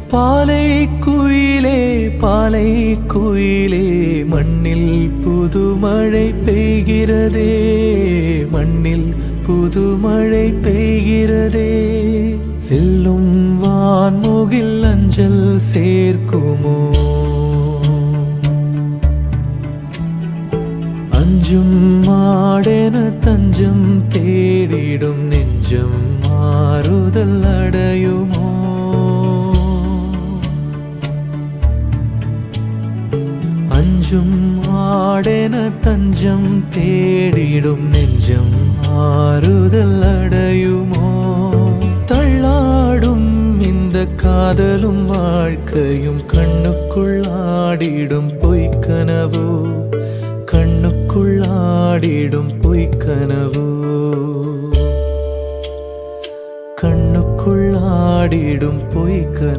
பாலை குயிலே பாலை குயிலே மண்ணில் புதுமழை பெய்கிறதே, மண்ணில் புதுமழை பெய்கிறதே. செல்லும் வான்முகில் அஞ்சல் சேர்க்குமோ, அஞ்சும் மாடென தஞ்சம் தேடிடும் நெஞ்சம் மாறுதல் அடையுமோ. அஞ்சும் மாடென தஞ்சம் தேடிடும் நெஞ்சம் மாறுதல் அடையுமோ. தள்ளாடும் இந்த காதலும் வாழ்க்கையும் கண்ணுக்குள் ஆடிடும் பொய்க்கனவோ, கண்ணுக்குள் ஆடிடும் பொய்க்கனவோ, கண்ணுக்குள் ஆடிடும் பொய்க்கனவோ.